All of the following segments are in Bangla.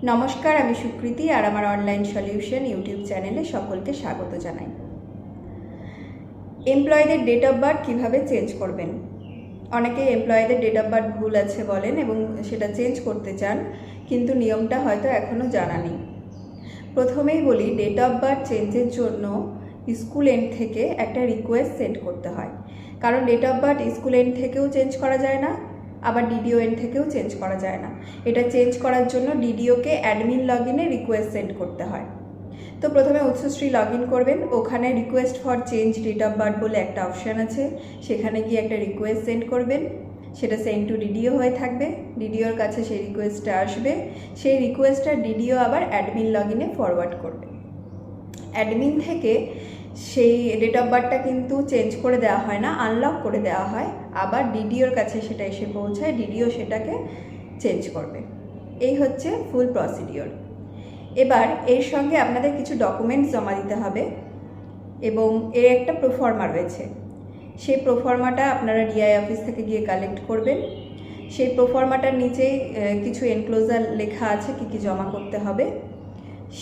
নমস্কার, আমি সুকৃতি আর আমার অনলাইন সলিউশন ইউটিউব চ্যানেলে সকলকে স্বাগত জানাই। এমপ্লয়ীদের ডেট অফ বার্থ কীভাবে চেঞ্জ করবেন? অনেকে এমপ্লয়ীদের ডেট অফ বার্থ ভুল আছে বলেন এবং সেটা চেঞ্জ করতে চান, কিন্তু নিয়মটা হয়তো এখনও জানা নেই। প্রথমেই বলি, ডেট অফ বার্থ চেঞ্জের জন্য স্কুল এন্ড থেকে একটা রিকোয়েস্ট সেন্ড করতে হয়। কারণ date of birth school end থেকেও চেঞ্জ করা যায় না, আবার ডিডিও এন্ড থেকেও চেঞ্জ করা যায় না। এটা চেঞ্জ করার জন্য ডিডিওকে অ্যাডমিন লগ ইনে রিকোয়েস্ট সেন্ড করতে হয়। তো প্রথমে উৎসশ্রী লগ ইন করবেন, ওখানে request for change date of birth বলে একটা অপশান আছে, সেখানে গিয়ে একটা রিকোয়েস্ট সেন্ড করবেন। সেটা সেন্ড টু ডিডিও হয়ে থাকবে, ডিডিওর কাছে সেই রিকোয়েস্টটা আসবে, সেই রিকোয়েস্টটা ডিডিও আবার অ্যাডমিন লগ ইনে ফরওয়ার্ড করবে। অ্যাডমিন থেকে সেই ডেট অফ বার্থটা কিন্তু চেঞ্জ করে দেওয়া হয় না, আনলক করে দেওয়া হয়, আবার ডিডিওর কাছে সেটা এসে পৌঁছায়, ডিডিও সেটাকে চেঞ্জ করবে। এই হচ্ছে ফুল প্রসিডিওর। এবার এর সঙ্গে আপনাদের কিছু ডকুমেন্টস জমা দিতে হবে এবং এর একটা প্রোফর্মা রয়েছে। সেই প্রোফর্মাটা আপনারা ডিআই অফিস থেকে গিয়ে কালেক্ট করবেন। সেই প্রোফর্মাটার নিচেই কিছু এনক্লোজার লেখা আছে কী কী জমা করতে হবে।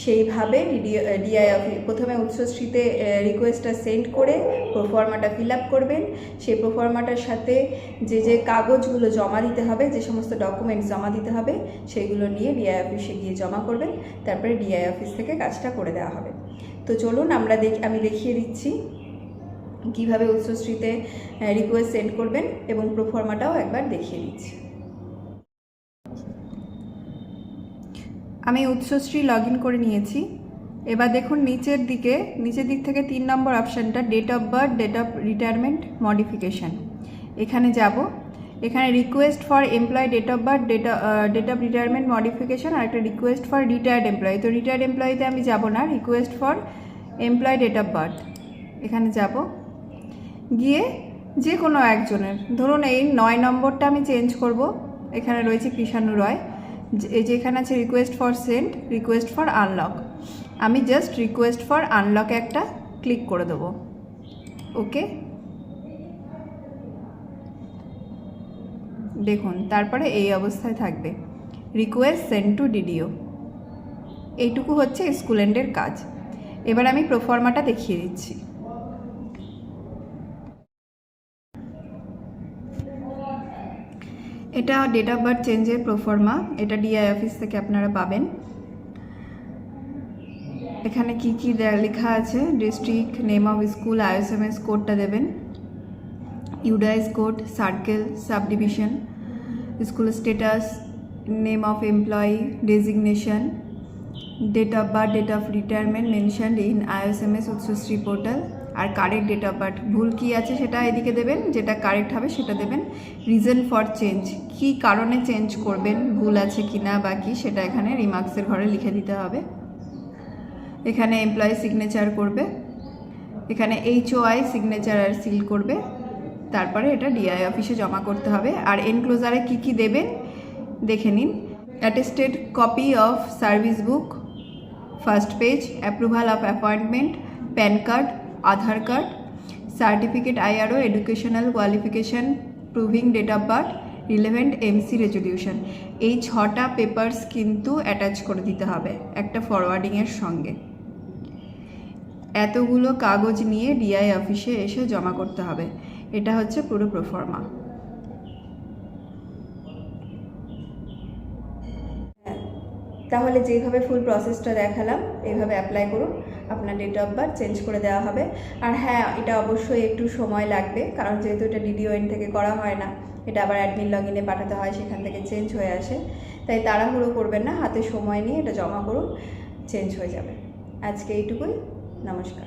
সেইভাবে ডিআই অফিস প্রথমে উৎসশ্রীতে রিকোয়েস্টটা সেন্ড করে প্রোফর্মাটা ফিল আপ করবেন। সেই প্রোফর্মাটার সাথে যে যে কাগজগুলো জমা দিতে হবে, যে সমস্ত ডকুমেন্টস জমা দিতে হবে, সেইগুলো নিয়ে ডিআই অফিসে গিয়ে জমা করবেন। তারপরে ডিআই অফিস থেকে কাজটা করে দেওয়া হবে। তো চলুন আমি দেখিয়ে দিচ্ছি কীভাবে উৎসশ্রীতে রিকোয়েস্ট সেন্ড করবেন এবং প্রোফর্মাটাও একবার দেখিয়ে দিচ্ছি। আমি উৎসশ্রী লগ ইন করে নিয়েছি। এবার দেখুন নিচের দিক থেকে 3 নম্বর অপশানটা date of birth, date of retirement modification. এখানে যাব, এখানে request for employ date of birth, date of retirement modification আর একটা রিকোয়েস্ট ফর রিটায়ার্ড এমপ্লয়ি। তো রিটায়ার্ড এমপ্লয়িতে আমি যাব না, request for employ date of birth এখানে যাব। গিয়ে যে কোনো একজনের, ধরুন এই 9 নম্বরটা আমি চেঞ্জ করব। এখানে রয়েছে কৃষাণু রয়, যেখানে আছে request for send, request for unlock. আমি জাস্ট রিকোয়েস্ট ফর আনলক একটা ক্লিক করে দেবো। ওকে, দেখুন তারপরে এই অবস্থায় থাকবে, রিকোয়েস্ট সেন্ড টু ডিডিও। এইটুকু হচ্ছে স্কুল এন্ডের কাজ। এবার আমি প্রোফর্মাটা দেখিয়ে দিচ্ছি। এটা ডেট অফ বার্থ চেঞ্জের প্রোফর্মা, এটা ডিআই অফিস থেকে আপনারা পাবেন। এখানে কি কি লেখা আছে, district, name of school, ISMS কোডটা দেবেন, UDISE code, circle, sub division, school status, name of employee, designation, date of birth, date of retirement mentioned in ISMS Utsashree portal, আর কারেক্ট ডেট অফ বার্থ। ভুল কী আছে সেটা এদিকে দেবেন, যেটা কারেক্ট হবে সেটা দেবেন। রিজন ফর চেঞ্জ, কী কারণে চেঞ্জ করবেন, ভুল আছে কি না বা কী, সেটা এখানে রিমার্কসের ঘরে লিখে দিতে হবে। এখানে এমপ্লয়ি সিগনেচার করবে, এখানে HOI সিগনেচার আর সিল করবে। তারপরে এটা ডিআই অফিসে জমা করতে হবে। আর এনক্লোজারে কী কী দেবেন দেখে নিন। Attested copy of service book, first page, approval of appointment, PAN card, Aadhaar card, certificate IRO, educational qualification proving date of birth, relevant MC resolution. এই 6টা পেপারস কিন্তু অ্যাটাচ করে দিতে হবে একটা ফরওয়ার্ডিংয়ের সঙ্গে। এতগুলো কাগজ নিয়ে ডিআই অফিসে এসে জমা করতে হবে। এটা হচ্ছে পুরো প্রোফর্মা। তাহলে যেভাবে ফুল প্রসেসটা দেখালাম এইভাবে অ্যাপ্লাই করুন, আপনার ডেট অফ বার্থ চেঞ্জ করে দেওয়া হবে। আর হ্যাঁ, এটা অবশ্যই একটু সময় লাগবে, কারণ যেহেতু এটা ডিডিও এন্ড থেকে করা হয় না, এটা আবার অ্যাডমিন লগ ইনে পাঠাতে হয়, সেখান থেকে চেঞ্জ হয়ে আসে। তাই তাড়াহুড়ো করবেন না, হাতে সময় নিয়ে এটা জমা করুন, চেঞ্জ হয়ে যাবে। আজকে এইটুকুই, নমস্কার।